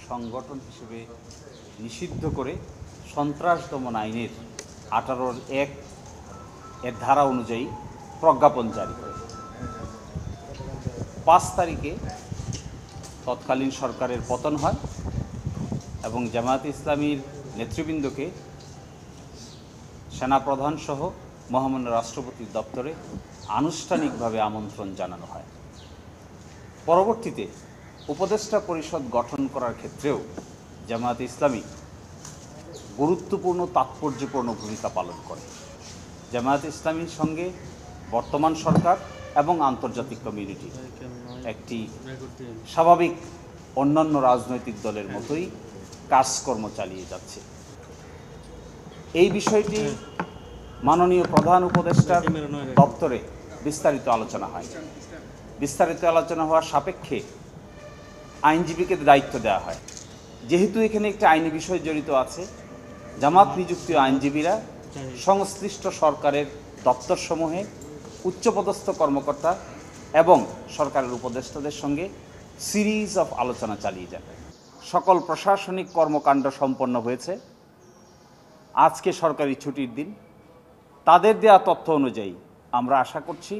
সংগঠন হিসেবে নিষিদ্ধ করে সন্ত্রাস দমন আইনের 18(1) এর ধারা অনুযায়ী প্রজ্ঞাপন জারি করে। 5 তারিখে তৎকালীন সরকারের পতন হয় এবং জামায়াতে ইসলামীর নেতৃবৃন্দকে সেনাপ্রধান সহ মহামান্য রাষ্ট্রপতির দপ্তরে আনুষ্ঠানিকভাবে আমন্ত্রণ জানানো হয়। পরবর্তীতে উপদেষ্টা পরিষদ গঠন করার ক্ষেত্রেও জামায়াতে ইসলামী গুরুত্বপূর্ণ তাৎপর্যপূর্ণ ভূমিকা পালন করে। জামায়াতে ইসলামীর সঙ্গে বর্তমান সরকার এবং আন্তর্জাতিক কমিউনিটি একটি স্বাভাবিক অন্যান্য রাজনৈতিক দলের মতোই কাজকর্ম চালিয়ে যাচ্ছে। এই বিষয়টি মাননীয় প্রধান উপদেষ্টার দপ্তরে বিস্তারিত আলোচনা হয়। বিস্তারিত আলোচনা হওয়ার সাপেক্ষে আইনজীবীকে দায়িত্ব দেওয়া হয়। যেহেতু এখানে একটি আইনি বিষয় জড়িত আছে, জামাত নিযুক্ত আইনজীবীরা সংশ্লিষ্ট সরকারের দপ্তরসমূহে উচ্চপদস্থ কর্মকর্তা এবং সরকারের উপদেষ্টাদের সঙ্গে সিরিজ অফ আলোচনা চালিয়ে যান। সকল প্রশাসনিক কর্মকাণ্ড সম্পন্ন হয়েছে। আজকে সরকারি ছুটির দিন। তাদের দেয়া তথ্য অনুযায়ী আমরা আশা করছি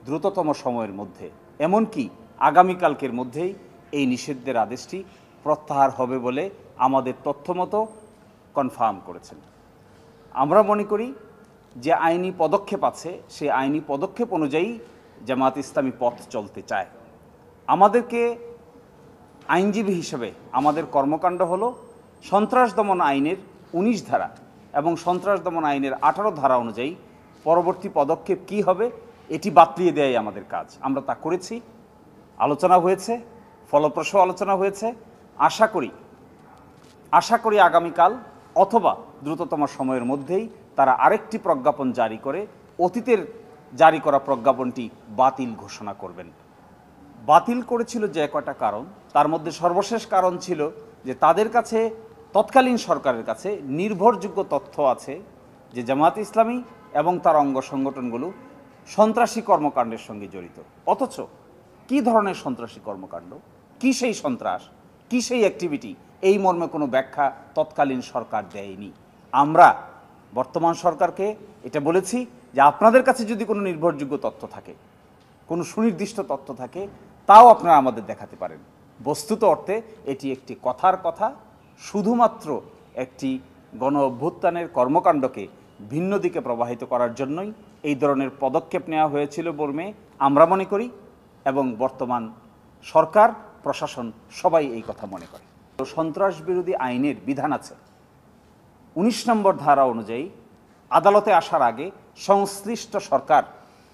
দ্রুততম সময়ের মধ্যে, এমনকি আগামীকালকের মধ্যেই এই নিষিদ্ধের আদেশটি প্রত্যাহার হবে বলে আমাদের তথ্যমতো কনফার্ম করেছেন। আমরা মনে করি যে আইনি পদক্ষেপ আছে, সেই আইনি পদক্ষেপ অনুযায়ী জামায়াত ইসলামী পথ চলতে চায়। আমাদেরকে আইনজীবী হিসেবে আমাদের কর্মকাণ্ড হলো সন্ত্রাস দমন আইনের 19 ধারা এবং সন্ত্রাস দমন আইনের 18 ধারা অনুযায়ী পরবর্তী পদক্ষেপ কি হবে এটি বাতলিয়ে দেয়াই আমাদের কাজ। আমরা তা করেছি, আলোচনা হয়েছে, ফলপ্রসূ আলোচনা হয়েছে। আশা করি আগামীকাল অথবা দ্রুততম সময়ের মধ্যেই তারা আরেকটি প্রজ্ঞাপন জারি করে অতীতের জারি করা প্রজ্ঞাপনটি বাতিল ঘোষণা করবেন। বাতিল করেছিল যে কয়টা কারণ, তার মধ্যে সর্বশেষ কারণ ছিল যে তাদের কাছে, তৎকালীন সরকারের কাছে নির্ভরযোগ্য তথ্য আছে যে জামায়াত ইসলামী এবং তার অঙ্গ সংগঠনগুলো সন্ত্রাসী কর্মকাণ্ডের সঙ্গে জড়িত। অথচ কী ধরনের সন্ত্রাসী কর্মকাণ্ড, কী সেই সন্ত্রাস, কী সেই অ্যাক্টিভিটি, এই মর্মে কোনো ব্যাখ্যা তৎকালীন সরকার দেয়নি। আমরা বর্তমান সরকারকে এটা বলেছি যে আপনাদের কাছে যদি কোনো নির্ভরযোগ্য তথ্য থাকে, কোনো সুনির্দিষ্ট তথ্য থাকে, তাও আপনারা আমাদের দেখাতে পারেন। বস্তুত অর্থে এটি একটি কথার কথা, শুধুমাত্র একটি গণ অভ্যুত্থানের কর্মকাণ্ডকে ভিন্ন দিকে প্রবাহিত করার জন্যই এই ধরনের পদক্ষেপ নেওয়া হয়েছিল বলে আমরা মনে করি এবং বর্তমান সরকার প্রশাসন সবাই এই কথা মনে করে। সন্ত্রাস বিরোধী আইনের বিধান আছে 19 নম্বর ধারা অনুযায়ী আদালতে আসার আগে সংশ্লিষ্ট সরকার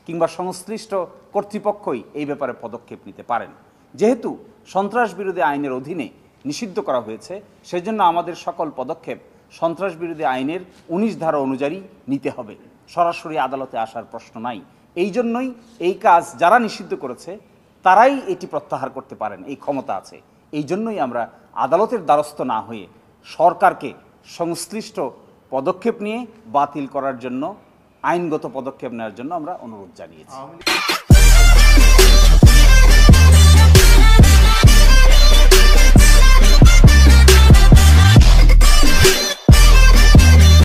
কিংবা সংশ্লিষ্ট কর্তৃপক্ষই এই ব্যাপারে পদক্ষেপ নিতে পারেন। যেহেতু সন্ত্রাস বিরোধী আইনের অধীনে নিষিদ্ধ করা হয়েছে, সেজন্য আমাদের সকল পদক্ষেপ সন্ত্রাস বিরোধী আইনের 19 ধারা অনুযায়ী নিতে হবে। সরাসরি আদালতে আসার প্রশ্ন নাই। এই জন্যই এই কাজ যারা নিষিদ্ধ করেছে তারাই এটি প্রত্যাহার করতে পারেন, এই ক্ষমতা আছে। এই জন্যই আমরা আদালতের দ্বারস্থ না হয়ে সরকারকে সংশ্লিষ্ট পদক্ষেপ নিয়ে বাতিল করার জন্য, আইনগত পদক্ষেপ নেওয়ার জন্য আমরা অনুরোধ জানিয়েছি।